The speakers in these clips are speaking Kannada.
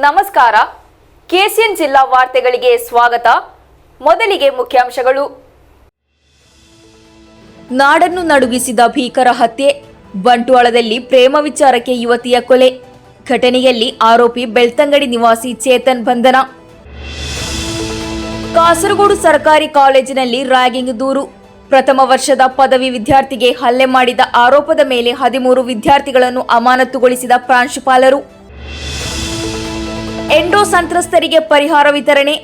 ನಮಸ್ಕಾರ. ಕೆಸಿಎನ್ ಜಿಲ್ಲಾ ವಾರ್ತೆಗಳಿಗೆ ಸ್ವಾಗತ. ಮೊದಲಿಗೆ ಮುಖ್ಯಾಂಶಗಳು. ನಾಡನ್ನು ನಡುಗಿಸಿದ ಭೀಕರ ಹತ್ಯೆ. ಬಂಟ್ವಾಳದಲ್ಲಿ ಪ್ರೇಮ ವಿಚಾರಕ್ಕೆ ಯುವತಿಯ ಕೊಲೆ. ಘಟನೆಯಲ್ಲಿ ಆರೋಪಿ ಬೆಳ್ತಂಗಡಿ ನಿವಾಸಿ ಚೇತನ್ ಬಂಧನ. ಕಾಸರಗೋಡು ಸರ್ಕಾರಿ ಕಾಲೇಜಿನಲ್ಲಿ ರ್ಯಾಗಿಂಗ್ ದೂರು. ಪ್ರಥಮ ವರ್ಷದ ಪದವಿ ವಿದ್ಯಾರ್ಥಿಗೆ ಹಲ್ಲೆ ಮಾಡಿದ ಆರೋಪದ ಮೇಲೆ 13 ವಿದ್ಯಾರ್ಥಿಗಳನ್ನು ಅಮಾನತುಗೊಳಿಸಿದ ಪ್ರಾಂಶುಪಾಲರು. ಎಂಡೋ ಸಂತ್ರಸ್ತರಿಗೆ ಪರಿಹಾರ ವಿತರಣೆ.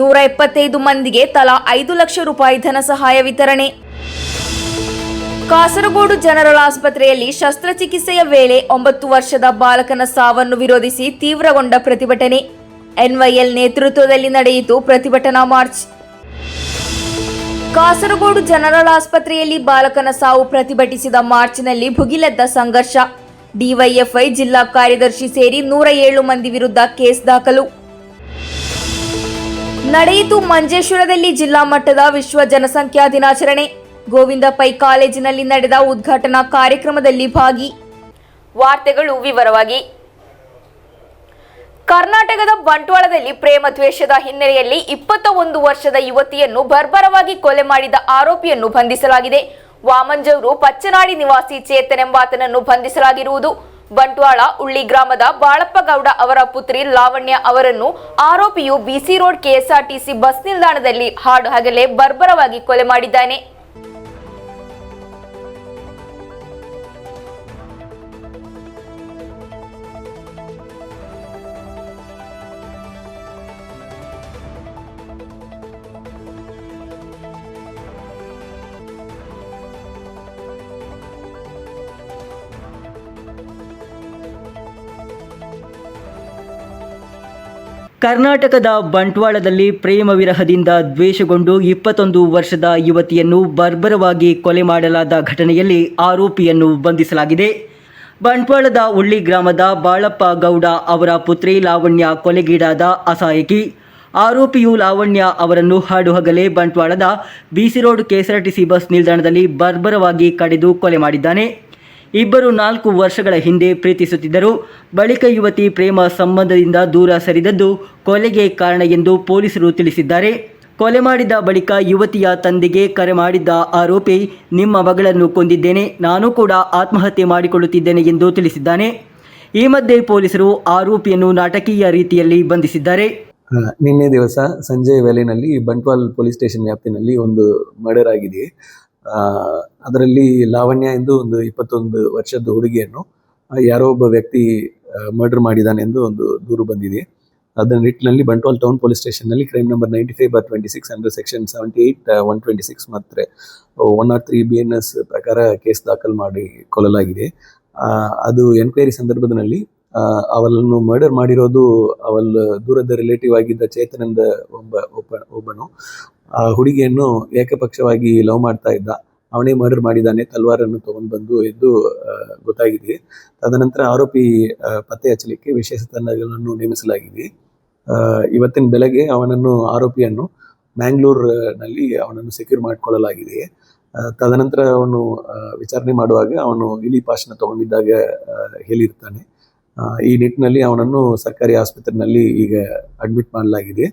175 ಮಂದಿಗೆ ತಲಾ 5 ಲಕ್ಷ ರೂಪಾಯಿ ಧನ ಸಹಾಯ ವಿತರಣೆ. ಕಾಸರಗೋಡು ಜನರಲ್ ಆಸ್ಪತ್ರೆಯಲ್ಲಿ ಶಸ್ತ್ರಚಿಕಿತ್ಸೆಯ ವೇಳೆ 9 ವರ್ಷದ ಬಾಲಕನ ಸಾವನ್ನು ವಿರೋಧಿಸಿ ತೀವ್ರಗೊಂಡ ಪ್ರತಿಭಟನೆ. ಎನ್ವೈಎಲ್ ನೇತೃತ್ವದಲ್ಲಿ ನಡೆಯಿತು ಪ್ರತಿಭಟನಾ ಮಾರ್ಚ್. ಕಾಸರಗೋಡು ಜನರಲ್ ಆಸ್ಪತ್ರೆಯಲ್ಲಿ ಬಾಲಕನ ಸಾವು ಪ್ರತಿಭಟಿಸಿದ ಮಾರ್ಚ್ನಲ್ಲಿ ಭುಗಿಲೆದ್ದ ಸಂಘರ್ಷ. ಡಿವೈಎಫ್ಐ ಜಿಲ್ಲಾ ಕಾರ್ಯದರ್ಶಿ ಸೇರಿ 107 ಮಂದಿ ವಿರುದ್ಧ ಕೇಸ್ ದಾಖಲು. ನಡೆಯಿತು ಮಂಜೇಶ್ವರದಲ್ಲಿ ಜಿಲ್ಲಾ ಮಟ್ಟದ ವಿಶ್ವ ಜನಸಂಖ್ಯಾ ದಿನಾಚರಣೆ. ಗೋವಿಂದ ಪೈ ಕಾಲೇಜಿನಲ್ಲಿ ನಡೆದ ಉದ್ಘಾಟನಾ ಕಾರ್ಯಕ್ರಮದಲ್ಲಿ ಭಾಗಿ. ವಾರ್ತೆಗಳು ವಿವರವಾಗಿ. ಕರ್ನಾಟಕದ ಬಂಟ್ವಾಳದಲ್ಲಿ ಪ್ರೇಮ ದ್ವೇಷದ ಹಿನ್ನೆಲೆಯಲ್ಲಿ 21 ವರ್ಷದ ಯುವತಿಯನ್ನು ಬರ್ಬರವಾಗಿ ಕೊಲೆ ಮಾಡಿದ ಆರೋಪಿಯನ್ನು ಬಂಧಿಸಲಾಗಿದೆ. ವಾಮಂಜೂರು ಪಚ್ಚನಾಡಿ ನಿವಾಸಿ ಚೇತನ್ ಎಂಬಾತನನ್ನು ಬಂಧಿಸಲಾಗಿರುವುದು. ಬಂಟ್ವಾಳ ಉಳ್ಳಿ ಗ್ರಾಮದ ಬಾಳಪ್ಪ ಗೌಡ ಅವರ ಪುತ್ರಿ ಲಾವಣ್ಯ ಅವರನ್ನು ಆರೋಪಿಯು ಬಿಸಿ ರೋಡ್ ಕೆಎಸ್ಆರ್ಟಿಸಿ ಬಸ್ ನಿಲ್ದಾಣದಲ್ಲಿ ಹಾಡು ಹಗಲೇ ಬರ್ಬರವಾಗಿ ಕೊಲೆ ಮಾಡಿದ್ದಾನೆ. ಕರ್ನಾಟಕದ ಬಂಟ್ವಾಳದಲ್ಲಿ ಪ್ರೇಮ ವಿರಹದಿಂದ ದ್ವೇಷಗೊಂಡು 21 ವರ್ಷದ ಯುವತಿಯನ್ನು ಬರ್ಬರವಾಗಿ ಕೊಲೆ ಮಾಡಲಾದ ಘಟನೆಯಲ್ಲಿ ಆರೋಪಿಯನ್ನು ಬಂಧಿಸಲಾಗಿದೆ. ಬಂಟ್ವಾಳದ ಉಳ್ಳಿ ಗ್ರಾಮದ ಬಾಳಪ್ಪ ಗೌಡ ಅವರ ಪುತ್ರಿ ಲಾವಣ್ಯ ಕೊಲೆಗೀಡಾದ ಅಸಹಾಯಕಿ. ಆರೋಪಿಯು ಲಾವಣ್ಯ ಅವರನ್ನು ಹಾಡುಹಗಲೇ ಬಂಟ್ವಾಳದ ಬಿಸಿ ರೋಡ್ ಕೆಎಸ್ಆರ್ಟಿಸಿ ಬಸ್ ನಿಲ್ದಾಣದಲ್ಲಿ ಬರ್ಬರವಾಗಿ ಕಡಿದು ಕೊಲೆ ಮಾಡಿದ್ದಾನೆ. ಇಬ್ಬರು 4 ವರ್ಷಗಳ ಹಿಂದೆ ಪ್ರೀತಿಸುತ್ತಿದ್ದರು. ಬಳಿಕ ಯುವತಿ ಪ್ರೇಮ ಸಂಬಂಧದಿಂದ ದೂರ ಸರಿದದ್ದು ಕೊಲೆಗೆ ಕಾರಣ ಎಂದು ಪೊಲೀಸರು ತಿಳಿಸಿದ್ದಾರೆ. ಕೊಲೆ ಮಾಡಿದ ಬಳಿಕ ಯುವತಿಯ ತಂದೆಗೆ ಕರೆ ಮಾಡಿದ್ದ ಆರೋಪಿ, ನಿಮ್ಮ ಮಗಳನ್ನು ಕೊಂದಿದ್ದೇನೆ, ನಾನು ಕೂಡ ಆತ್ಮಹತ್ಯೆ ಮಾಡಿಕೊಳ್ಳುತ್ತಿದ್ದೇನೆ ಎಂದು ತಿಳಿಸಿದ್ದಾನೆ. ಈ ಮಧ್ಯೆ ಪೊಲೀಸರು ಆರೋಪಿಯನ್ನು ನಾಟಕೀಯ ರೀತಿಯಲ್ಲಿ ಬಂಧಿಸಿದ್ದಾರೆ. ನಿನ್ನೆ ದಿವಸ ಸಂಜೆ ವೇಳೆಯಲ್ಲಿ ಬಂಟ್ವಾಲ್ ಪೊಲೀಸ್ ಸ್ಟೇಷನ್ ವ್ಯಾಪ್ತಿನಲ್ಲಿ ಒಂದು ಮರ್ಡರ್ ಆಗಿದೆ. ಅದರಲ್ಲಿ ಲಾವಣ್ಯ ಎಂದು ಒಂದು 21 ವರ್ಷದ ಹುಡುಗಿಯನ್ನು ಯಾರೋ ಒಬ್ಬ ವ್ಯಕ್ತಿ ಮರ್ಡರ್ ಮಾಡಿದ್ದಾನೆ ಎಂದು ಒಂದು ದೂರು ಬಂದಿದೆ. ಅದರ ನಿಟ್ಟಿನಲ್ಲಿ ಬಂಟ್ವಾಲ್ ಟೌನ್ ಪೊಲೀಸ್ ಸ್ಟೇಷನ್ನಲ್ಲಿ ಕ್ರೈಮ್ ನಂಬರ್ 95/26 ಅಂಡರ್ ಸೆಕ್ಷನ್ 78, 126 ಮತ್ತು 103 BNS ಪ್ರಕಾರ ಕೇಸ್ ದಾಖಲು ಮಾಡಿ ಕೊಲ್ಲಲಾಗಿದೆ. ಅದು ಎನ್ಕ್ವೈರಿ ಸಂದರ್ಭದಲ್ಲಿ ಅವಳನ್ನು ಮರ್ಡರ್ ಮಾಡಿರೋದು ಅವಳ ದೂರದ ರಿಲೇಟಿವ್ ಆಗಿದ್ದ ಚೇತನಂದ ಒಬ್ಬನು ಆ ಹುಡುಗಿಯನ್ನು ಏಕಪಕ್ಷವಾಗಿ ಲವ್ ಮಾಡ್ತಾ ಇದ್ದ. ಅವನೇ ಮರ್ಡರ್ ಮಾಡಿದ್ದಾನೆ, ತಲ್ವಾರನ್ನು ತಗೊಂಡು ಬಂದು ಎಂದು ಗೊತ್ತಾಗಿದೆ. ತದನಂತರ ಆರೋಪಿ ಪತ್ತೆ ಹಚ್ಚಲಿಕ್ಕೆ ವಿಶೇಷ ತಂಡಗಳನ್ನು ನೇಮಿಸಲಾಗಿದೆ. ಇವತ್ತಿನ ಬೆಳಗ್ಗೆ ಆರೋಪಿಯನ್ನು ಮ್ಯಾಂಗ್ಳೂರ್ನಲ್ಲಿ ಅವನನ್ನು ಸೆಕ್ಯೂರ್ ಮಾಡಿಕೊಳ್ಳಲಾಗಿದೆ. ತದನಂತರ ಅವನು ವಿಚಾರಣೆ ಮಾಡುವಾಗ ಅವನು ಇಲಿ ಪಾಶನ ತಗೊಂಡಿದ್ದಾಗ ಹೇಳಿರ್ತಾನೆ. ಈ ನಿಟ್ಟಿನಲ್ಲಿ ಅವನನ್ನು ಸರ್ಕಾರಿ ಆಸ್ಪತ್ರೆಯಲ್ಲಿ ಈಗ ಅಡ್ಮಿಟ್ ಮಾಡಲಾಗಿದೆ.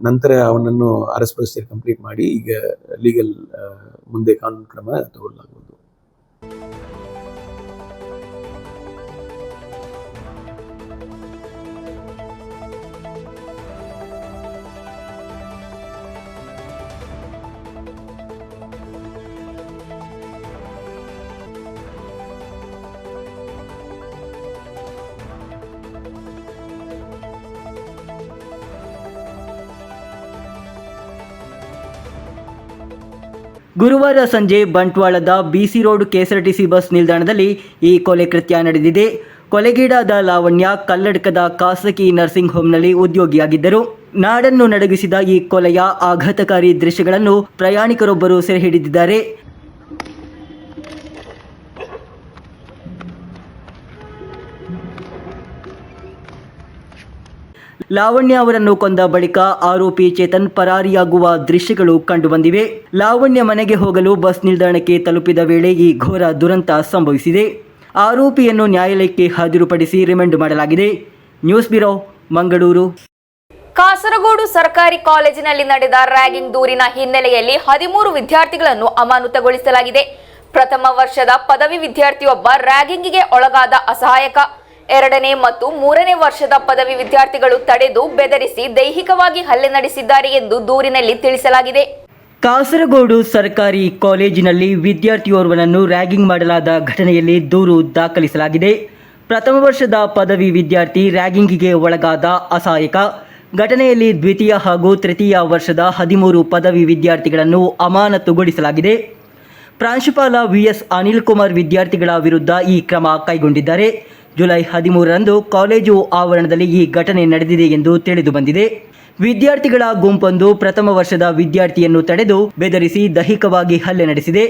ನಂತರ ಅವನನ್ನು ಅರೆಸ್ಟ್ ಪ್ರೊಸೀಜರ್ ಕಂಪ್ಲೀಟ್ ಮಾಡಿ ಈಗ ಲೀಗಲ್ ಮುಂದೆ ಕಾನೂನು ಕ್ರಮ ತಗೊಳ್ಳಲಾಗುವುದು. ಗುರುವಾರ ಸಂಜೆ ಬಂಟ್ವಾಳದ ಬಿಸಿ ರೋಡ್ ಕೆಎಸ್ಆರ್ಟಿಸಿ ಬಸ್ ನಿಲ್ದಾಣದಲ್ಲಿ ಈ ಕೊಲೆ ಕೃತ್ಯ ನಡೆದಿದೆ. ಕೊಲೆಗೀಡಾದ ಲಾವಣ್ಯ ಕಲ್ಲಡ್ಕದ ಖಾಸಗಿ ನರ್ಸಿಂಗ್ ಹೋಮ್ನಲ್ಲಿ ಉದ್ಯೋಗಿಯಾಗಿದ್ದರು. ನಾಡನ್ನು ನಡುಗಿಸಿದ ಈ ಕೊಲೆಯ ಆಘಾತಕಾರಿ ದೃಶ್ಯಗಳನ್ನು ಪ್ರಯಾಣಿಕರೊಬ್ಬರು ಸೆರೆ ಹಿಡಿದಿದ್ದಾರೆ. ಲಾವಣ್ಯ ಅವರನ್ನು ಕೊಂದ ಬಳಿಕ ಆರೋಪಿ ಚೇತನ್ ಪರಾರಿಯಾಗುವ ದೃಶ್ಯಗಳು ಕಂಡುಬಂದಿವೆ. ಲಾವಣ್ಯ ಮನೆಗೆ ಹೋಗಲು ಬಸ್ ನಿಲ್ದಾಣಕ್ಕೆ ತಲುಪಿದ ವೇಳೆ ಈ ಘೋರ ದುರಂತ ಸಂಭವಿಸಿದೆ. ಆರೋಪಿಯನ್ನು ನ್ಯಾಯಾಲಯಕ್ಕೆ ಹಾಜರುಪಡಿಸಿ ರಿಮಾಂಡ್ ಮಾಡಲಾಗಿದೆ. News bureau Mangaluru. ಕಾಸರಗೋಡು ಸರ್ಕಾರಿ ಕಾಲೇಜಿನಲ್ಲಿ ನಡೆದ ರ್ಯಾಗಿಂಗ್ ದೂರಿನ ಹಿನ್ನೆಲೆಯಲ್ಲಿ 13 ವಿದ್ಯಾರ್ಥಿಗಳನ್ನು ಅಮಾನತುಗೊಳಿಸಲಾಗಿದೆ. ಪ್ರಥಮ ವರ್ಷದ ಪದವಿ ವಿದ್ಯಾರ್ಥಿಯೊಬ್ಬ ರ್ಯಾಗಿಂಗಿಗೆ ಒಳಗಾದ ಅಸಹಾಯಕ. 2ನೇ ಮತ್ತು 3ನೇ ವರ್ಷದ ಪದವಿ ವಿದ್ಯಾರ್ಥಿಗಳು ತಡೆದು ಬೆದರಿಸಿ ದೈಹಿಕವಾಗಿ ಹಲ್ಲೆ ನಡೆಸಿದ್ದಾರೆ ಎಂದು ದೂರಿನಲ್ಲಿ ತಿಳಿಸಲಾಗಿದೆ. ಕಾಸರಗೋಡು ಸರ್ಕಾರಿ ಕಾಲೇಜಿನಲ್ಲಿ ವಿದ್ಯಾರ್ಥಿಯೋರ್ವನನ್ನು ರ್ಯಾಗಿಂಗ್ ಮಾಡಲಾದ ಘಟನೆಯಲ್ಲಿ ದೂರು ದಾಖಲಿಸಲಾಗಿದೆ. ಪ್ರಥಮ ವರ್ಷದ ಪದವಿ ವಿದ್ಯಾರ್ಥಿ ರ್ಯಾಗಿಂಗಿಗೆ ಒಳಗಾದ ಅಸಹಾಯಕ. ಘಟನೆಯಲ್ಲಿ ದ್ವಿತೀಯ ಹಾಗೂ ತೃತೀಯ ವರ್ಷದ 13 ಪದವಿ ವಿದ್ಯಾರ್ಥಿಗಳನ್ನು ಅಮಾನತುಗೊಳಿಸಲಾಗಿದೆ. ಪ್ರಾಂಶುಪಾಲ VS ಅನಿಲ್ ಕುಮಾರ್ ವಿದ್ಯಾರ್ಥಿಗಳ ವಿರುದ್ಧ ಈ ಕ್ರಮ ಕೈಗೊಂಡಿದ್ದಾರೆ. ಜುಲೈ 13ರಂದು ಕಾಲೇಜು ಆವರಣದಲ್ಲಿ ಈ ಘಟನೆ ನಡೆದಿದೆ ಎಂದು ತಿಳಿದು ಬಂದಿದೆ. ವಿದ್ಯಾರ್ಥಿಗಳ ಗುಂಪೊಂದು ಪ್ರಥಮ ವರ್ಷದ ವಿದ್ಯಾರ್ಥಿಯನ್ನು ತಡೆದು ಬೆದರಿಸಿ ದೈಹಿಕವಾಗಿ ಹಲ್ಲೆ ನಡೆಸಿದೆ.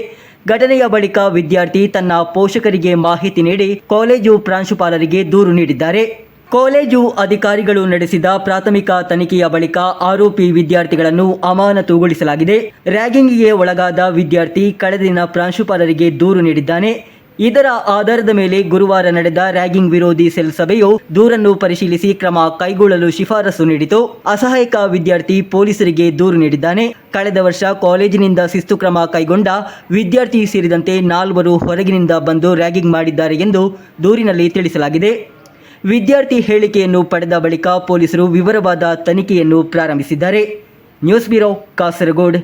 ಘಟನೆಯ ಬಳಿಕ ವಿದ್ಯಾರ್ಥಿ ತನ್ನ ಪೋಷಕರಿಗೆ ಮಾಹಿತಿ ನೀಡಿ ಕಾಲೇಜು ಪ್ರಾಂಶುಪಾಲರಿಗೆ ದೂರು ನೀಡಿದ್ದಾರೆ. ಕಾಲೇಜು ಅಧಿಕಾರಿಗಳು ನಡೆಸಿದ ಪ್ರಾಥಮಿಕ ತನಿಖೆಯ ಬಳಿಕ ಆರೋಪಿ ವಿದ್ಯಾರ್ಥಿಗಳನ್ನು ಅಮಾನತುಗೊಳಿಸಲಾಗಿದೆ. ರ್ಯಾಗಿಂಗಿಗೆ ಒಳಗಾದ ವಿದ್ಯಾರ್ಥಿ ಕಳೆದ ದಿನ ಪ್ರಾಂಶುಪಾಲರಿಗೆ ದೂರು ನೀಡಿದ್ದಾನೆ. ಇದರ ಆಧಾರದ ಮೇಲೆ ಗುರುವಾರ ನಡೆದ ರ್ಯಾಗಿಂಗ್ ವಿರೋಧಿ ಸೆಲ್ ಸಭೆಯು ದೂರನ್ನು ಪರಿಶೀಲಿಸಿ ಕ್ರಮ ಕೈಗೊಳ್ಳಲು ಶಿಫಾರಸು ನೀಡಿತು. ಅಸಹಾಯಕ ವಿದ್ಯಾರ್ಥಿ ಪೊಲೀಸರಿಗೆ ದೂರು ನೀಡಿದ್ದಾನೆ. ಕಳೆದ ವರ್ಷ ಕಾಲೇಜಿನಿಂದ ಶಿಸ್ತು ಕ್ರಮ ಕೈಗೊಂಡ ವಿದ್ಯಾರ್ಥಿ ಸೇರಿದಂತೆ 4 ಹೊರಗಿನಿಂದ ಬಂದು ರ್ಯಾಗಿಂಗ್ ಮಾಡಿದ್ದಾರೆ ಎಂದು ದೂರಿನಲ್ಲಿ ತಿಳಿಸಲಾಗಿದೆ. ವಿದ್ಯಾರ್ಥಿ ಹೇಳಿಕೆಯನ್ನು ಪಡೆದ ಬಳಿಕ ಪೊಲೀಸರು ವಿವರವಾದ ತನಿಖೆಯನ್ನು ಪ್ರಾರಂಭಿಸಿದ್ದಾರೆ. News bureau Kasaragod.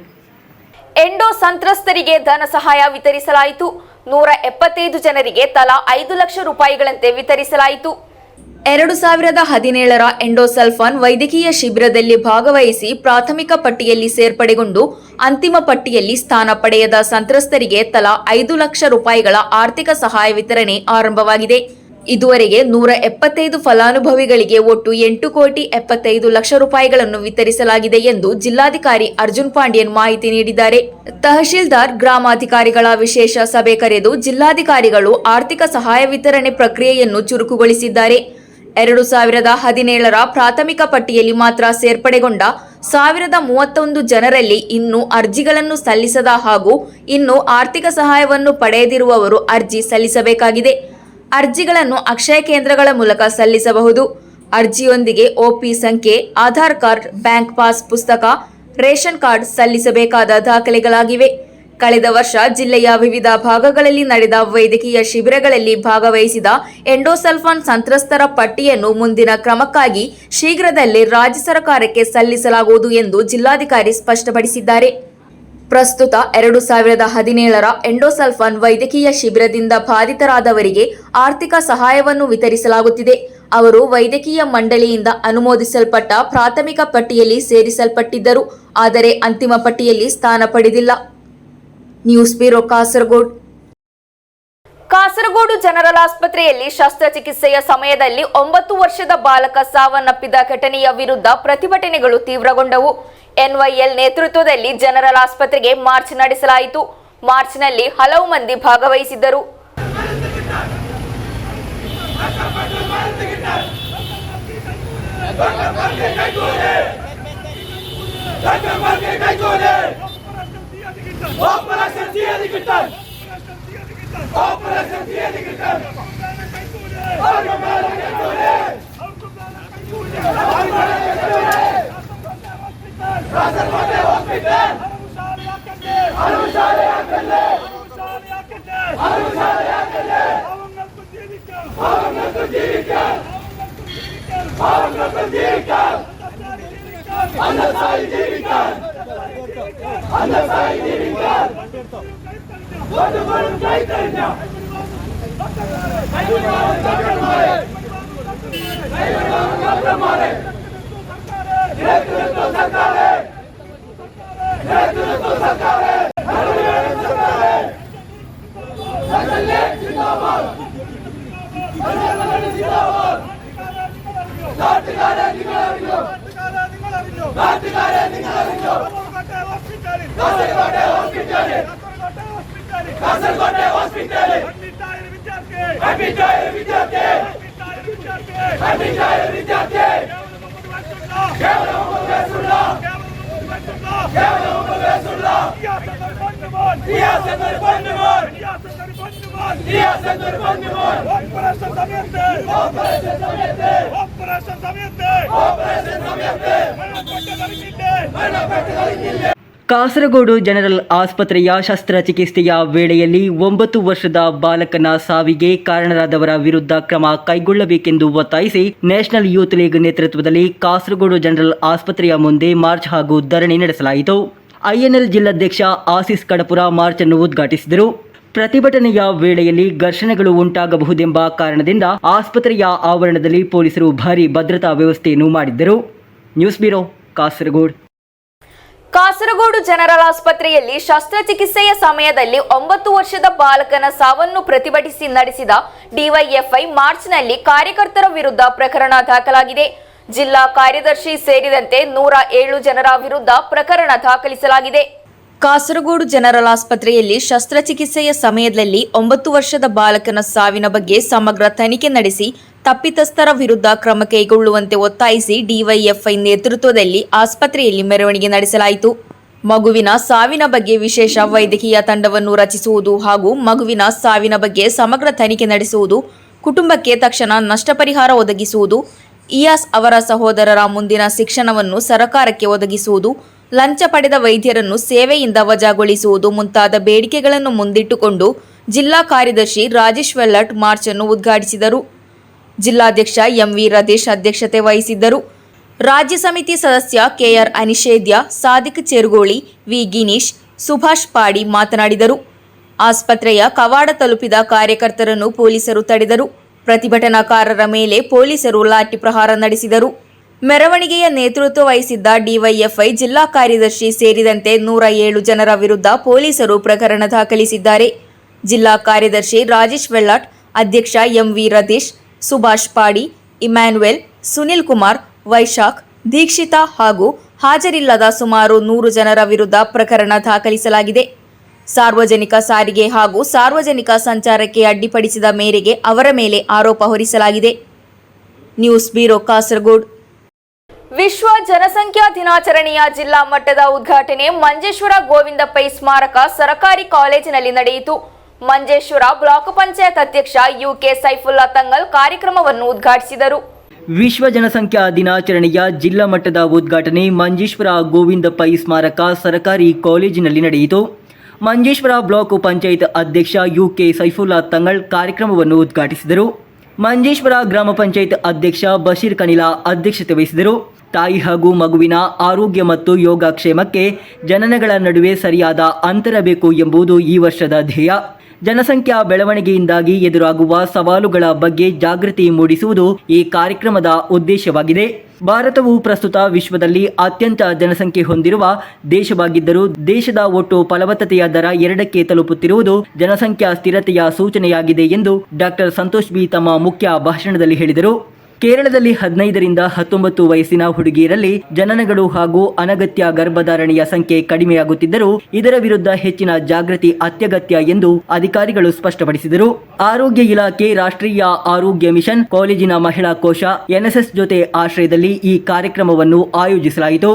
ಎಂಡೋ ಸಂತ್ರಸ್ತರಿಗೆ ಧನ ಸಹಾಯ ವಿತರಿಸಲಾಯಿತು. 175 ಜನರಿಗೆ ತಲಾ 5 ಲಕ್ಷ ರೂಪಾಯಿಗಳಂತೆ ವಿತರಿಸಲಾಯಿತು. 2017ರ ಎಂಡೋಸಲ್ಫಾನ್ ವೈದ್ಯಕೀಯ ಶಿಬಿರದಲ್ಲಿ ಭಾಗವಹಿಸಿ ಪ್ರಾಥಮಿಕ ಪಟ್ಟಿಯಲ್ಲಿ ಸೇರ್ಪಡೆಗೊಂಡು ಅಂತಿಮ ಪಟ್ಟಿಯಲ್ಲಿ ಸ್ಥಾನ ಪಡೆಯದ ಸಂತ್ರಸ್ತರಿಗೆ ತಲಾ 5 ಲಕ್ಷ ರೂಪಾಯಿಗಳ ಆರ್ಥಿಕ ಸಹಾಯ ವಿತರಣೆ ಆರಂಭವಾಗಿದೆ. ಇದುವರೆಗೆ 175 ಫಲಾನುಭವಿಗಳಿಗೆ ಒಟ್ಟು 8,75 ಲಕ್ಷ ರೂಪಾಯಿಗಳನ್ನು ವಿತರಿಸಲಾಗಿದೆ ಎಂದು ಜಿಲ್ಲಾಧಿಕಾರಿ ಅರ್ಜುನ್ ಪಾಂಡ್ಯನ್ ಮಾಹಿತಿ ನೀಡಿದ್ದಾರೆ. ತಹಶೀಲ್ದಾರ್, ಗ್ರಾಮಾಧಿಕಾರಿಗಳ ವಿಶೇಷ ಸಭೆ ಕರೆದು ಜಿಲ್ಲಾಧಿಕಾರಿಗಳು ಆರ್ಥಿಕ ಸಹಾಯ ವಿತರಣೆ ಪ್ರಕ್ರಿಯೆಯನ್ನು ಚುರುಕುಗೊಳಿಸಿದ್ದಾರೆ. 2017ರ ಪ್ರಾಥಮಿಕ ಪಟ್ಟಿಯಲ್ಲಿ ಮಾತ್ರ ಸೇರ್ಪಡೆಗೊಂಡ 1031 ಜನರಲ್ಲಿ ಇನ್ನೂ ಅರ್ಜಿಗಳನ್ನು ಸಲ್ಲಿಸದ ಹಾಗೂ ಇನ್ನೂ ಆರ್ಥಿಕ ಸಹಾಯವನ್ನು ಪಡೆಯದಿರುವವರು ಅರ್ಜಿ ಸಲ್ಲಿಸಬೇಕಾಗಿದೆ. ಅರ್ಜಿಗಳನ್ನು ಅಕ್ಷಯ ಕೇಂದ್ರಗಳ ಮೂಲಕ ಸಲ್ಲಿಸಬಹುದು. ಅರ್ಜಿಯೊಂದಿಗೆ OP ಸಂಖ್ಯೆ, ಆಧಾರ್ ಕಾರ್ಡ್, ಬ್ಯಾಂಕ್ ಪಾಸ್ ಪುಸ್ತಕ, ರೇಷನ್ ಕಾರ್ಡ್ ಸಲ್ಲಿಸಬೇಕಾದ ದಾಖಲೆಗಳಾಗಿವೆ. ಕಳೆದ ವರ್ಷ ಜಿಲ್ಲೆಯ ವಿವಿಧ ಭಾಗಗಳಲ್ಲಿ ನಡೆದ ವೈದ್ಯಕೀಯ ಶಿಬಿರಗಳಲ್ಲಿ ಭಾಗವಹಿಸಿದ ಎಂಡೋಸಲ್ಫಾನ್ ಸಂತ್ರಸ್ತರ ಪಟ್ಟಿಯನ್ನು ಮುಂದಿನ ಕ್ರಮಕ್ಕಾಗಿ ಶೀಘ್ರದಲ್ಲೇ ರಾಜ್ಯ ಸರ್ಕಾರಕ್ಕೆ ಸಲ್ಲಿಸಲಾಗುವುದು ಎಂದು ಜಿಲ್ಲಾಧಿಕಾರಿ ಸ್ಪಷ್ಟಪಡಿಸಿದ್ದಾರೆ. ಪ್ರಸ್ತುತ 2017ರ ಎಂಡೋಸಲ್ಫಾನ್ ವೈದ್ಯಕೀಯ ಶಿಬಿರದಿಂದ ಬಾಧಿತರಾದವರಿಗೆ ಆರ್ಥಿಕ ಸಹಾಯವನ್ನು ವಿತರಿಸಲಾಗುತ್ತಿದೆ. ಅವರು ವೈದ್ಯಕೀಯ ಮಂಡಳಿಯಿಂದ ಅನುಮೋದಿಸಲ್ಪಟ್ಟ ಪ್ರಾಥಮಿಕ ಪಟ್ಟಿಯಲ್ಲಿ ಸೇರಿಸಲ್ಪಟ್ಟಿದ್ದರು. ಆದರೆ ಅಂತಿಮ ಪಟ್ಟಿಯಲ್ಲಿ ಸ್ಥಾನ ಪಡೆದಿಲ್ಲ. News bureau Kasaragod. Kasaragod general ಆಸ್ಪತ್ರೆಯಲ್ಲಿ ಶಸ್ತ್ರಚಿಕಿತ್ಸೆಯ ಸಮಯದಲ್ಲಿ 9 ವರ್ಷದ ಬಾಲಕ ಸಾವನ್ನಪ್ಪಿದ ಘಟನೆಯ ವಿರುದ್ಧ ಪ್ರತಿಭಟನೆಗಳು ತೀವ್ರಗೊಂಡವು. NYL ನೇತೃತ್ವದಲ್ಲಿ ಜನರಲ್ ಆಸ್ಪತ್ರೆಗೆ ಮಾರ್ಚ್ ನಡೆಸಲಾಯಿತು. ಮಾರ್ಚ್ನಲ್ಲಿ ಹಲವು ಮಂದಿ ಭಾಗವಹಿಸಿದ್ದರು. Operasyon Samiyete! ಆಪರೇಷನ್ ಸಂಯುಕ್ತೆ ಕಾಸರಗೋಡು ಜನರಲ್ ಆಸ್ಪತ್ರೆಯ ಶಸ್ತ್ರಚಿಕಿತ್ಸೆಯ ವೇಳೆಯಲ್ಲಿ 9 ವರ್ಷದ ಬಾಲಕನ ಸಾವಿಗೆ ಕಾರಣರಾದವರ ವಿರುದ್ಧ ಕ್ರಮ ಕೈಗೊಳ್ಳಬೇಕೆಂದು ಒತ್ತಾಯಿಸಿ ನ್ಯಾಷನಲ್ ಯೂತ್ ಲೀಗ್ ನೇತೃತ್ವದಲ್ಲಿ ಕಾಸರಗೋಡು ಜನರಲ್ ಆಸ್ಪತ್ರೆಯ ಮುಂದೆ ಮಾರ್ಚ್ ಹಾಗೂ ಧರಣಿ ನಡೆಸಲಾಯಿತು. ಐಎನ್ಎಲ್ ಜಿಲ್ಲಾಧ್ಯಕ್ಷ ಆಸೀಸ್ ಕಡಪುರ ಮಾರ್ಚ್ ಅನ್ನು ಉದ್ಘಾಟಿಸಿದರು. ಪ್ರತಿಭಟನೆಯ ವೇಳೆಯಲ್ಲಿ ಘರ್ಷಣೆಗಳು ಉಂಟಾಗಬಹುದೆಂಬ ಕಾರಣದಿಂದ ಆಸ್ಪತ್ರೆಯ ಆವರಣದಲ್ಲಿ ಪೊಲೀಸರು ಭಾರೀ ಭದ್ರತಾ ವ್ಯವಸ್ಥೆಯನ್ನು ಮಾಡಿದ್ದರು. News bureau, Kasaragod. Kasaragod general ಆಸ್ಪತ್ರೆಯಲ್ಲಿ ಶಸ್ತ್ರಚಿಕಿತ್ಸೆಯ ಸಮಯದಲ್ಲಿ 9 ವರ್ಷದ ಬಾಲಕನ ಸಾವನ್ನು ಪ್ರತಿಭಟಿಸಿ ನಡೆಸಿದ ಡಿವೈಎಫ್ಐ ಮಾರ್ಚ್ನಲ್ಲಿ ಕಾರ್ಯಕರ್ತರ ವಿರುದ್ಧ ಪ್ರಕರಣ ದಾಖಲಾಗಿದೆ. ಜಿಲ್ಲಾ ಕಾರ್ಯದರ್ಶಿ ಸೇರಿದಂತೆ 107 ಜನರ ವಿರುದ್ಧ ಪ್ರಕರಣ ದಾಖಲಿಸಲಾಗಿದೆ. ಕಾಸರಗೋಡು ಜನರಲ್ ಆಸ್ಪತ್ರೆಯಲ್ಲಿ ಶಸ್ತ್ರಚಿಕಿತ್ಸೆಯ ಸಮಯದಲ್ಲಿ 9 ವರ್ಷದ ಬಾಲಕನ ಸಾವಿನ ಬಗ್ಗೆ ಸಮಗ್ರ ತನಿಖೆ ನಡೆಸಿ ತಪ್ಪಿತಸ್ಥರ ವಿರುದ್ಧ ಕ್ರಮ ಕೈಗೊಳ್ಳುವಂತೆ ಒತ್ತಾಯಿಸಿ ಡಿವೈಎಫ್ಐ ನೇತೃತ್ವದಲ್ಲಿ ಆಸ್ಪತ್ರೆಯಲ್ಲಿ ಮೆರವಣಿಗೆ ನಡೆಸಲಾಯಿತು. ಮಗುವಿನ ಸಾವಿನ ಬಗ್ಗೆ ವಿಶೇಷ ವೈದ್ಯಕೀಯ ತಂಡವನ್ನು ರಚಿಸುವುದು ಹಾಗೂ ಮಗುವಿನ ಸಾವಿನ ಬಗ್ಗೆ ಸಮಗ್ರ ತನಿಖೆ ನಡೆಸುವುದು, ಕುಟುಂಬಕ್ಕೆ ತಕ್ಷಣ ನಷ್ಟಪರಿಹಾರ ಒದಗಿಸುವುದು, ಇಯಾಸ್ ಅವರ ಸಹೋದರರ ಮುಂದಿನ ಶಿಕ್ಷಣವನ್ನು ಸರಕಾರಕ್ಕೆ ಒದಗಿಸುವುದು, ಲಂಚ ಪಡೆದ ವೈದ್ಯರನ್ನು ಸೇವೆಯಿಂದ ವಜಾಗೊಳಿಸುವುದು ಮುಂತಾದ ಬೇಡಿಕೆಗಳನ್ನು ಮುಂದಿಟ್ಟುಕೊಂಡು ಜಿಲ್ಲಾ ಕಾರ್ಯದರ್ಶಿ ರಾಜೇಶ್ ವೆಲ್ಲಟ್ ಮಾರ್ಚ್ ಅನ್ನು ಉದ್ಘಾಟಿಸಿದರು. ಜಿಲ್ಲಾಧ್ಯಕ್ಷ ಎಂವಿ ರದೇಶ್ ಅಧ್ಯಕ್ಷತೆ ವಹಿಸಿದ್ದರು. ರಾಜ್ಯ ಸಮಿತಿ ಸದಸ್ಯ ಕೆಆರ್ ಅನಿಷೇಧ್ಯ, ಸಾದಿಕ್ ಚೆರುಗೋಳಿ, ವಿ ಗಿನೀಶ್, ಸುಭಾಷ್ ಪಾಡಿ ಮಾತನಾಡಿದರು. ಆಸ್ಪತ್ರೆಯ ಕವಾಡ ತಲುಪಿದ ಕಾರ್ಯಕರ್ತರನ್ನು ಪೊಲೀಸರು ತಡೆದರು. ಪ್ರತಿಭಟನಾಕಾರರ ಮೇಲೆ ಪೊಲೀಸರು ಲಾಠಿ ಪ್ರಹಾರ ನಡೆಸಿದರು. ಮೆರವಣಿಗೆಯ ನೇತೃತ್ವ ವಹಿಸಿದ್ದ ಡಿವೈಎಫ್ಐ ಜಿಲ್ಲಾ ಕಾರ್ಯದರ್ಶಿ ಸೇರಿದಂತೆ 107 ಜನರ ವಿರುದ್ಧ ಪೊಲೀಸರು ಪ್ರಕರಣ ದಾಖಲಿಸಿದ್ದಾರೆ. ಜಿಲ್ಲಾ ಕಾರ್ಯದರ್ಶಿ ರಾಜೇಶ್ ವೆಳ್ಳಾಟ್, ಅಧ್ಯಕ್ಷ ಎಂವಿ ರದೇಶ್, ಸುಭಾಷ್ ಪಾಡಿ, ಇಮ್ಯಾನ್ಯುಯಲ್, ಸುನಿಲ್ ಕುಮಾರ್, ವೈಶಾಖ್, ದೀಕ್ಷಿತಾ ಹಾಗೂ ಹಾಜರಿಲ್ಲದ ಸುಮಾರು 100 ಜನರ ವಿರುದ್ಧ ಪ್ರಕರಣ ದಾಖಲಿಸಲಾಗಿದೆ. ಸಾರ್ವಜನಿಕ ಸಾರಿಗೆ ಹಾಗೂ ಸಾರ್ವಜನಿಕ ಸಂಚಾರಕ್ಕೆ ಅಡ್ಡಿಪಡಿಸಿದ ಮೇರೆಗೆ ಅವರ ಮೇಲೆ ಆರೋಪ ಹೊರಿಸಲಾಗಿದೆ. News bureau, Kasaragod. ವಿಶ್ವ ಜನಸಂಖ್ಯಾ ದಿನಾಚರಣೆಯ ಜಿಲ್ಲಾ ಮಟ್ಟದ ಉದ್ಘಾಟನೆ ಮಂಜೇಶ್ವರ ಗೋವಿಂದ ಪೈ ಸ್ಮಾರಕ ಸರಕಾರಿ ಕಾಲೇಜಿನಲ್ಲಿ ನಡೆಯಿತು. ಮಂಜೇಶ್ವರ ಬ್ಲಾಕ್ ಪಂಚಾಯತ್ ಅಧ್ಯಕ್ಷ ಯುಕೆ ಸೈಫುಲ್ಲಾ ತಂಗಲ್ ಕಾರ್ಯಕ್ರಮವನ್ನು ಉದ್ಘಾಟಿಸಿದರು. ವಿಶ್ವ ಜನಸಂಖ್ಯಾ ದಿನಾಚರಣೆಯ ಜಿಲ್ಲಾ ಮಟ್ಟದ ಉದ್ಘಾಟನೆ ಮಂಜೇಶ್ವರ ಗೋವಿಂದ ಪೈ ಸ್ಮಾರಕ ಸರಕಾರಿ ಕಾಲೇಜಿನಲ್ಲಿ ನಡೆಯಿತು. ಮಂಜೇಶ್ವರ ಬ್ಲಾಕ್ ಪಂಚಾಯತ್ ಅಧ್ಯಕ್ಷ ಯುಕೆ ಸೈಫುಲ್ಲಾ ತಂಗಲ್ ಕಾರ್ಯಕ್ರಮವನ್ನು ಉದ್ಘಾಟಿಸಿದರು. ಮಂಜೇಶ್ವರ ಗ್ರಾಮ ಪಂಚಾಯತ್ ಅಧ್ಯಕ್ಷ ಬಶೀರ್ ಕನಿಲಾ ಅಧ್ಯಕ್ಷತೆ ವಹಿಸಿದರು. ತಾಯಿ ಹಾಗೂ ಮಗುವಿನ ಆರೋಗ್ಯ ಮತ್ತು ಯೋಗಕ್ಷೇಮಕ್ಕೆ ಜನನಗಳ ನಡುವೆ ಸರಿಯಾದ ಅಂತರ ಬೇಕು ಎಂಬುದು ಈ ವರ್ಷದ ಧ್ಯೇಯ. ಜನಸಂಖ್ಯಾ ಬೆಳವಣಿಗೆಯಿಂದಾಗಿ ಎದುರಾಗುವ ಸವಾಲುಗಳ ಬಗ್ಗೆ ಜಾಗೃತಿ ಮೂಡಿಸುವುದು ಈ ಕಾರ್ಯಕ್ರಮದ ಉದ್ದೇಶವಾಗಿದೆ. ಭಾರತವು ಪ್ರಸ್ತುತ ವಿಶ್ವದಲ್ಲಿ ಅತ್ಯಂತ ಜನಸಂಖ್ಯೆ ಹೊಂದಿರುವ ದೇಶವಾಗಿದ್ದರೂ ದೇಶದ ಒಟ್ಟು ಫಲವತ್ತತೆಯ ದರ 2ಕ್ಕೆ ತಲುಪುತ್ತಿರುವುದು ಜನಸಂಖ್ಯಾ ಸ್ಥಿರತೆಯ ಸೂಚನೆಯಾಗಿದೆ ಎಂದು ಡಾಕ್ಟರ್ ಸಂತೋಷ್ ಬಿ ತಮ್ಮ ಮುಖ್ಯ ಭಾಷಣದಲ್ಲಿ ಹೇಳಿದರು. ಕೇರಳದಲ್ಲಿ 15 ರಿಂದ 19 ವಯಸ್ಸಿನ ಹುಡುಗಿಯರಲ್ಲಿ ಜನನಗಳು ಹಾಗೂ ಅನಗತ್ಯ ಗರ್ಭಧಾರಣೆಯ ಸಂಖ್ಯೆ ಕಡಿಮೆಯಾಗುತ್ತಿದ್ದರೂ ಇದರ ವಿರುದ್ಧ ಹೆಚ್ಚಿನ ಜಾಗೃತಿ ಅತ್ಯಗತ್ಯ ಎಂದು ಅಧಿಕಾರಿಗಳು ಸ್ಪಷ್ಟಪಡಿಸಿದರು. ಆರೋಗ್ಯ ಇಲಾಖೆ, ರಾಷ್ಟ್ರೀಯ ಆರೋಗ್ಯ ಮಿಷನ್, ಕಾಲೇಜಿನ ಮಹಿಳಾ ಕೋಶ, ಎನ್ಎಸ್ಎಸ್ ಜೊತೆ ಆಶ್ರಯದಲ್ಲಿ ಈ ಕಾರ್ಯಕ್ರಮವನ್ನು ಆಯೋಜಿಸಲಾಯಿತು.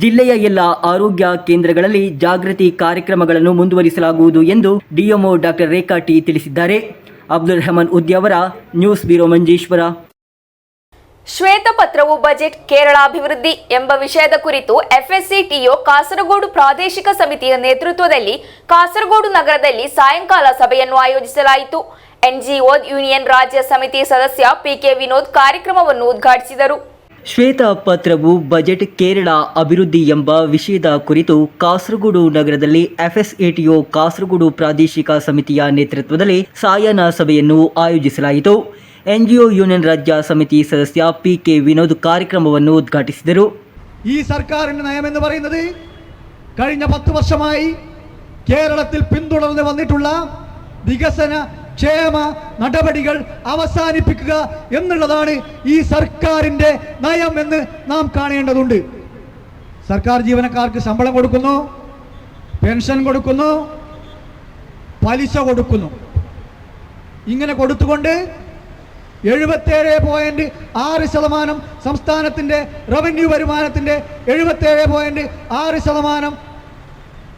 ಜಿಲ್ಲೆಯ ಎಲ್ಲ ಆರೋಗ್ಯ ಕೇಂದ್ರಗಳಲ್ಲಿ ಜಾಗೃತಿ ಕಾರ್ಯಕ್ರಮಗಳನ್ನು ಮುಂದುವರಿಸಲಾಗುವುದು ಎಂದು ಡಿಎಂಒ ಡಾಕ್ಟರ್ ರೇಖಾ ಟಿ ತಿಳಿಸಿದ್ದಾರೆ. Abdul Rehman Udyavar, news bureau, Manjeshwar. ಶ್ವೇತಪತ್ರವು ಬಜೆಟ್ ಕೇರಳ ಅಭಿವೃದ್ಧಿ ಎಂಬ ವಿಷಯದ ಕುರಿತು ಎಫ್ಎಸ್ಸಿಟಿಒ ಕಾಸರಗೋಡು ಪ್ರಾದೇಶಿಕ ಸಮಿತಿಯ ನೇತೃತ್ವದಲ್ಲಿ ಕಾಸರಗೋಡು ನಗರದಲ್ಲಿ ಸಾಯಂಕಾಲ ಸಭೆಯನ್ನು ಆಯೋಜಿಸಲಾಯಿತು. ಎನ್ಜಿಒ ಯೂನಿಯನ್ ರಾಜ್ಯ ಸಮಿತಿ ಸದಸ್ಯ ಪಿಕೆ ವಿನೋದ್ ಕಾರ್ಯಕ್ರಮವನ್ನು ಉದ್ಘಾಟಿಸಿದರು. ಶ್ವೇತಪತ್ರವು ಬಜೆಟ್ ಕೇರಳ ಅಭಿವೃದ್ಧಿ ಎಂಬ ವಿಷಯದ ಕುರಿತು ಕಾಸರಗೋಡು ನಗರದಲ್ಲಿ ಎಫ್ಎಸ್ಎಟಿಒ ಕಾಸರಗೋಡು ಪ್ರಾದೇಶಿಕ ಸಮಿತಿಯ ನೇತೃತ್ವದಲ್ಲಿ ಸಾಯಾಹ್ನ ಸಭೆಯನ್ನು ಆಯೋಜಿಸಲಾಯಿತು. ಎನ್ಜಿಒ യൂണിയൻ ರಾಜ್ಯ സമിതി സദസ്യ പി.കെ. വിനോദ് കാര്യക്രമವನ್ನು ഉദ്ഘാಟಿಸಿದರು. ഈ സർക്കാരിന്റെ നയമെന്ന് പറയുന്നത് കഴിഞ്ഞ 10 വർഷമായി കേരളത്തിൽ പിന്തുടർന്ന് വന്നിട്ടുള്ള വികസന ക്ഷേമ നടപടികൾ അവസാനിപ്പിക്കുക എന്നുള്ളതാണ് ഈ സർക്കാരിന്റെ നയം എന്ന് നാം കാണേണ്ടതുണ്ട്. സർക്കാർ ജീവനക്കാർക്ക് ശമ്പളം കൊടുക്കുന്നു, പെൻഷൻ കൊടുക്കുന്നു, പലിശ കൊടുക്കുന്നു. ഇങ്ങനെ കൊടുത്തുകൊണ്ട് 77.6% സംസ്ഥാനത്തിൻ്റെ റവന്യൂ വരുമാനത്തിൻ്റെ 77.6%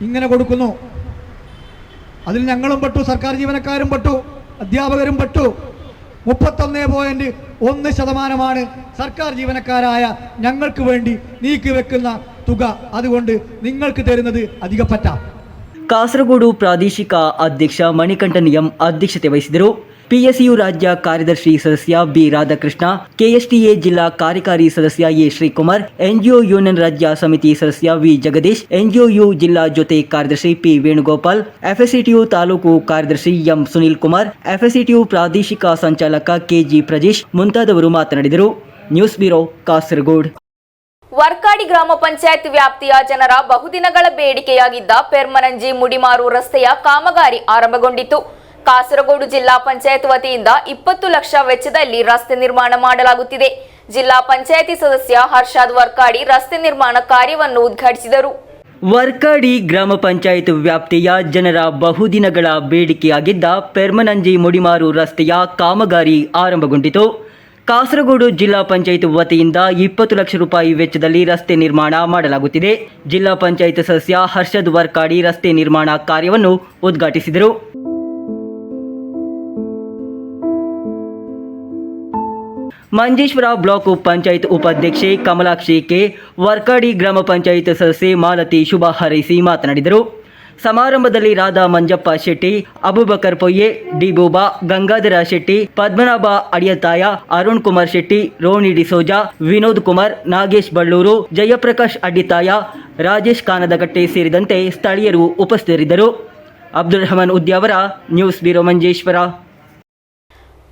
ഇങ്ങനെ കൊടുക്കുന്നു. അതിൽ ഞങ്ങളും പെട്ടു, സർക്കാർ ജീവനക്കാരും പെട്ടു, അധ്യാപകരും പെട്ടു. 31.1% സർക്കാർ ജീവനക്കാരായ ഞങ്ങൾക്ക് വേണ്ടി നീക്കിവെക്കുന്ന തുക. അതുകൊണ്ട് നിങ്ങൾക്ക് തരുന്നത് അധികപ്പറ്റ. ಕಾಸರಗೋಡು ಪ್ರಾದೇಶಿಕ ಅಧ್ಯಕ್ಷ ಮಣಿಕಂಠನ್ ಎಂ ಅಧ್ಯಕ್ಷತೆ ವಹಿಸಿದರು. PSU ರಾಜ್ಯ ಕಾರ್ಯದರ್ಶಿ ಸದಸ್ಯ ಬಿ ರಾಧಾಕೃಷ್ಣ, KSTA ಜಿಲ್ಲಾ ಕಾರ್ಯಕಾರಿ ಸದಸ್ಯ ಎ ಶ್ರೀಕುಮಾರ್, NGO ಯೂನಿಯನ್ ರಾಜ್ಯ ಸಮಿತಿ ಸದಸ್ಯ ವಿ ಜಗದೀಶ್, NGOಯು ಜಿಲ್ಲಾ ಜೊತೆ ಕಾರ್ಯದರ್ಶಿ ಪಿ ವೇಣುಗೋಪಾಲ್, FSCTU ತಾಲೂಕು ಕಾರ್ಯದರ್ಶಿ ಎಂ ಸುನೀಲ್ ಕುಮಾರ್, FSCTU ಪ್ರಾದೇಶಿಕ ಸಂಚಾಲಕ KG ಪ್ರಜೇಶ್ ಮುಂತಾದವರು ಮಾತನಾಡಿದರು. News bureau, Kasaragod. ವರ್ಕಾಡಿ ಗ್ರಾಮ ಪಂಚಾಯತ್ ವ್ಯಾಪ್ತಿಯ ಜನರ ಬಹುದಿನಗಳ ಬೇಡಿಕೆಯಾಗಿದ್ದ ಪೆರ್ಮನಂಜಿ ಮುಡಿಮಾರು ರಸ್ತೆಯ ಕಾಮಗಾರಿ ಆರಂಭಗೊಂಡಿತು. ಕಾಸರಗೋಡು ಜಿಲ್ಲಾ ಪಂಚಾಯತ್ ವತಿಯಿಂದ 20 ಲಕ್ಷ ವೆಚ್ಚದಲ್ಲಿ ರಸ್ತೆ ನಿರ್ಮಾಣ ಮಾಡಲಾಗುತ್ತಿದೆ. ಜಿಲ್ಲಾ ಪಂಚಾಯತಿ ಸದಸ್ಯ ಹರ್ಷಾದ್ ವರ್ಕಾಡಿ ರಸ್ತೆ ನಿರ್ಮಾಣ ಕಾರ್ಯವನ್ನು ಉದ್ಘಾಟಿಸಿದರು. ವರ್ಕಾಡಿ ಗ್ರಾಮ ಪಂಚಾಯತ್ ವ್ಯಾಪ್ತಿಯ ಜನರ ಬಹುದಿನಗಳ ಬೇಡಿಕೆಯಾಗಿದ್ದ ಪೆರ್ಮನಂಜಿ ಮುಡಿಮಾರು ರಸ್ತೆಯ ಕಾಮಗಾರಿ ಆರಂಭಗೊಂಡಿತು. ಕಾಸರಗೋಡು ಜಿಲ್ಲಾ ಪಂಚಾಯತ್ ವತಿಯಿಂದ 20 ಲಕ್ಷ ರೂಪಾಯಿ ವೆಚ್ಚದಲ್ಲಿ ರಸ್ತೆ ನಿರ್ಮಾಣ ಮಾಡಲಾಗುತ್ತಿದೆ. ಜಿಲ್ಲಾ ಪಂಚಾಯತ್ ಸದಸ್ಯ ಹರ್ಷದ್ ವರ್ಕಾಡಿ ರಸ್ತೆ ನಿರ್ಮಾಣ ಕಾರ್ಯವನ್ನು ಉದ್ಘಾಟಿಸಿದರು. ಮಂಜೇಶ್ವರ ಬ್ಲಾಕ್ ಪಂಚಾಯತ್ ಉಪಾಧ್ಯಕ್ಷೆ ಕಮಲಾಕ್ಷಿ ಕೆ, ವರ್ಕಾಡಿ ಗ್ರಾಮ ಪಂಚಾಯತ್ ಸದಸ್ಯೆ ಮಾಲತಿ ಶುಭ ಹಾರೈಸಿ ಮಾತನಾಡಿದರು. ಸಮಾರಂಭದಲ್ಲಿ ರಾಧಾ ಮಂಜಪ್ಪ ಶೆಟ್ಟಿ, ಅಬುಬಕರ್ ಪೊಯ್ಯೆ, ಡಿ ಬೋಬಾ, ಗಂಗಾಧರ ಶೆಟ್ಟಿ, ಪದ್ಮನಾಭ ಅಡಿಯತಾಯ, ಅರುಣ್ ಕುಮಾರ್ ಶೆಟ್ಟಿ, ರೋಣಿ ಡಿಸೋಜಾ, ವಿನೋದ್ ಕುಮಾರ್, ನಾಗೇಶ್ ಬಳ್ಳೂರು, ಜಯಪ್ರಕಾಶ್ ಅಡ್ಡಿತಾಯ, ರಾಜೇಶ್ ಕಾನದಗಟ್ಟೆ ಸೇರಿದಂತೆ ಸ್ಥಳೀಯರು ಉಪಸ್ಥಿತರಿದ್ದರು. Abdul Rahman Udyavar, news bureau, Manjeshwar.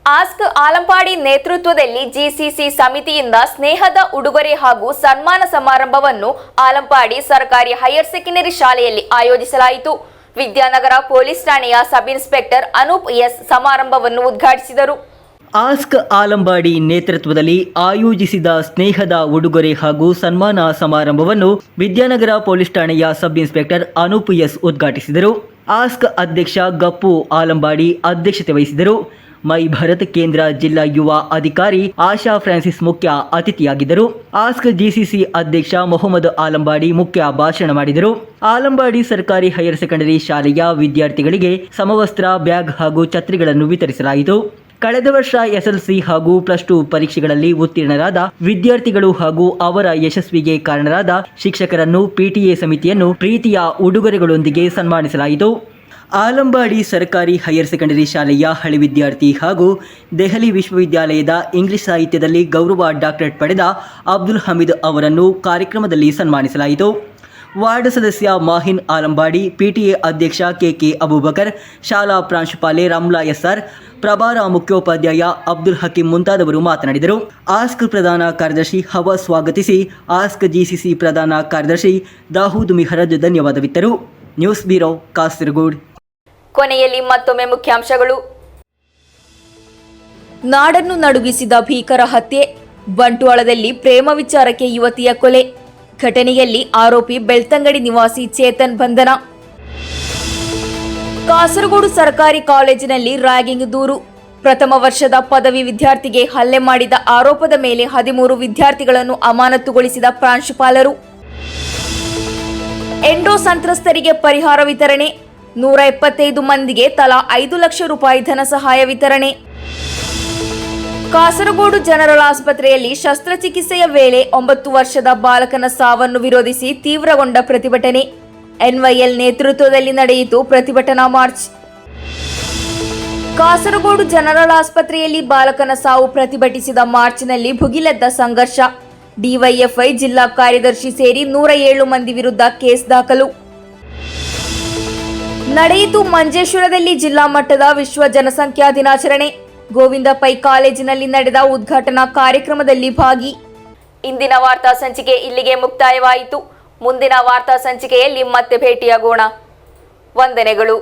ASK Alampadi ನೇತೃತ್ವದಲ್ಲಿ GCC ಸಮಿತಿಯಿಂದ ಸ್ನೇಹದ ಉಡುಗೊರೆ ಹಾಗೂ ಸನ್ಮಾನ ಸಮಾರಂಭವನ್ನು ಆಲಂಪಾಡಿ ಸರ್ಕಾರಿ ಹೈಯರ್ ಸೆಕೆಂಡರಿ ಶಾಲೆಯಲ್ಲಿ ಆಯೋಜಿಸಲಾಯಿತು. ವಿದ್ಯಾನಗರ ಪೊಲೀಸ್ ಠಾಣೆಯ ಸಬ್ ಇನ್ಸ್ಪೆಕ್ಟರ್ ಅನೂಪ್ ಎಸ್ ಸಮಾರಂಭವನ್ನು ಉದ್ಘಾಟಿಸಿದರು. ಆಸ್ಕ್ ಆಲಂಬಾಡಿ ನೇತೃತ್ವದಲ್ಲಿ ಆಯೋಜಿಸಿದ ಸ್ನೇಹದ ಉಡುಗೊರೆ ಹಾಗೂ ಸನ್ಮಾನ ಸಮಾರಂಭವನ್ನು ವಿದ್ಯಾನಗರ ಪೊಲೀಸ್ ಠಾಣೆಯ ಸಬ್ ಇನ್ಸ್ಪೆಕ್ಟರ್ ಅನೂಪ್ ಎಸ್ ಉದ್ಘಾಟಿಸಿದರು. ಆಸ್ಕ್ ಅಧ್ಯಕ್ಷ ಗಪ್ಪು ಆಲಂಬಾಡಿ ಅಧ್ಯಕ್ಷತೆ ವಹಿಸಿದರು. ಮೈ ಭಾರತ್ ಕೇಂದ್ರ ಜಿಲ್ಲಾ ಯುವ ಅಧಿಕಾರಿ ಆಶಾ ಫ್ರಾನ್ಸಿಸ್ ಮುಖ್ಯ ಅತಿಥಿಯಾಗಿದ್ದರು. ಆಸ್ಕ್ GCC ಅಧ್ಯಕ್ಷ ಮೊಹಮ್ಮದ್ ಆಲಂಬಾಡಿ ಮುಖ್ಯ ಭಾಷಣ ಮಾಡಿದರು. ಆಲಂಬಾಡಿ ಸರ್ಕಾರಿ ಹೈಯರ್ ಸೆಕೆಂಡರಿ ಶಾಲೆಯ ವಿದ್ಯಾರ್ಥಿಗಳಿಗೆ ಸಮವಸ್ತ್ರ, ಬ್ಯಾಗ್ ಹಾಗೂ ಛತ್ರಿಗಳನ್ನು ವಿತರಿಸಲಾಯಿತು. ಕಳೆದ ವರ್ಷ SSLC ಹಾಗೂ +2 ಪರೀಕ್ಷೆಗಳಲ್ಲಿ ಉತ್ತೀರ್ಣರಾದ ವಿದ್ಯಾರ್ಥಿಗಳು ಹಾಗೂ ಅವರ ಯಶಸ್ವಿಗೆ ಕಾರಣರಾದ ಶಿಕ್ಷಕರನ್ನು PTA ಸಮಿತಿಯನ್ನು ಪ್ರೀತಿಯ ಉಡುಗೊರೆಗಳೊಂದಿಗೆ ಸನ್ಮಾನಿಸಲಾಯಿತು. ಆಲಂಬಾಡಿ ಸರ್ಕಾರಿ ಹೈಯರ್ ಸೆಕೆಂಡರಿ ಶಾಲೆಯ ಹಳೆ ವಿದ್ಯಾರ್ಥಿ ಹಾಗೂ ದೆಹಲಿ ವಿಶ್ವವಿದ್ಯಾಲಯದ ಇಂಗ್ಲಿಷ್ ಸಾಹಿತ್ಯದಲ್ಲಿ ಗೌರವ ಡಾಕ್ಟರೇಟ್ ಪಡೆದ ಅಬ್ದುಲ್ ಹಮೀದ್ ಅವರನ್ನು ಕಾರ್ಯಕ್ರಮದಲ್ಲಿ ಸನ್ಮಾನಿಸಲಾಯಿತು. ವಾರ್ಡ್ ಸದಸ್ಯ ಮಾಹಿನ್ ಆಲಂಬಾಡಿ, PTA ಅಧ್ಯಕ್ಷ KK ಅಬೂಬಕರ್, ಶಾಲಾ ಪ್ರಾಂಶುಪಾಲೆ ರಮ್ಲಾ SR, ಪ್ರಭಾರ ಮುಖ್ಯೋಪಾಧ್ಯಾಯ ಅಬ್ದುಲ್ ಹಕೀಂ ಮುಂತಾದವರು ಮಾತನಾಡಿದರು. ಆಸ್ಕ್ ಪ್ರಧಾನ ಕಾರ್ಯದರ್ಶಿ ಹವ ಸ್ವಾಗತಿಸಿ ಆಸ್ಕ್ GCC ಪ್ರಧಾನ ಕಾರ್ಯದರ್ಶಿ ದಾವೂದ್ ಮಿಹರಜ್ ಧನ್ಯವಾದವಿತ್ತರು. News bureau, Kasaragod. ಕೊನೆಯಲ್ಲಿ ಮತ್ತೊಮ್ಮೆ ಮುಖ್ಯಾಂಶಗಳು. ನಾಡನ್ನು ನಡುಗಿಸಿದ ಭೀಕರ ಹತ್ಯೆ. ಬಂಟ್ವಾಳದಲ್ಲಿ ಪ್ರೇಮ ವಿಚಾರಕ್ಕೆ ಯುವತಿಯ ಕೊಲೆ. ಘಟನೆಯಲ್ಲಿ ಆರೋಪಿ ಬೆಳ್ತಂಗಡಿ ನಿವಾಸಿ ಚೇತನ್ ಬಂಧನ. ಕಾಸರಗೋಡು ಸರ್ಕಾರಿ ಕಾಲೇಜಿನಲ್ಲಿ ರ್ಯಾಗಿಂಗ್ ದೂರು. ಪ್ರಥಮ ವರ್ಷದ ಪದವಿ ವಿದ್ಯಾರ್ಥಿಗೆ ಹಲ್ಲೆ ಮಾಡಿದ ಆರೋಪದ ಮೇಲೆ 13 ವಿದ್ಯಾರ್ಥಿಗಳನ್ನು ಅಮಾನತುಗೊಳಿಸಿದ ಪ್ರಾಂಶುಪಾಲರು. ಎಂಡೋ ಸಂತ್ರಸ್ತರಿಗೆ ಪರಿಹಾರ ವಿತರಣೆ. 175 ಮಂದಿಗೆ ತಲಾ 5 ಲಕ್ಷ ರೂಪಾಯಿ ಧನ ಸಹಾಯ ವಿತರಣೆ. ಕಾಸರಗೋಡು ಜನರಲ್ ಆಸ್ಪತ್ರೆಯಲ್ಲಿ ಶಸ್ತ್ರಚಿಕಿತ್ಸೆಯ ವೇಳೆ 9 ವರ್ಷದ ಬಾಲಕನ ಸಾವನ್ನು ವಿರೋಧಿಸಿ ತೀವ್ರಗೊಂಡ ಪ್ರತಿಭಟನೆ. NYL ನೇತೃತ್ವದಲ್ಲಿ ನಡೆಯಿತು ಪ್ರತಿಭಟನಾ ಮಾರ್ಚ್. ಕಾಸರಗೋಡು ಜನರಲ್ ಆಸ್ಪತ್ರೆಯಲ್ಲಿ ಬಾಲಕನ ಸಾವು ಪ್ರತಿಭಟಿಸಿದ ಮಾರ್ಚ್ನಲ್ಲಿ ಭುಗಿಲೆದ್ದ ಸಂಘರ್ಷ. DYFI ಜಿಲ್ಲಾ ಕಾರ್ಯದರ್ಶಿ ಸೇರಿ 107 ಮಂದಿ ವಿರುದ್ಧ ಕೇಸ್ ದಾಖಲು. ನಡೆಯಿತು ಮಂಜೇಶ್ವರದಲ್ಲಿ ಜಿಲ್ಲಾ ಮಟ್ಟದ ವಿಶ್ವ ಜನಸಂಖ್ಯಾ ದಿನಾಚರಣೆ. ಗೋವಿಂದ ಪೈ ಕಾಲೇಜಿನಲ್ಲಿ ನಡೆದ ಉದ್ಘಾಟನಾ ಕಾರ್ಯಕ್ರಮದಲ್ಲಿ ಭಾಗಿ. ಇಂದಿನ ವಾರ್ತಾ ಸಂಚಿಕೆ ಇಲ್ಲಿಗೆ ಮುಕ್ತಾಯವಾಯಿತು. ಮುಂದಿನ ವಾರ್ತಾ ಸಂಚಿಕೆಯಲ್ಲಿ ಮತ್ತೆ ಭೇಟಿಯಾಗೋಣ. ವಂದನೆಗಳು.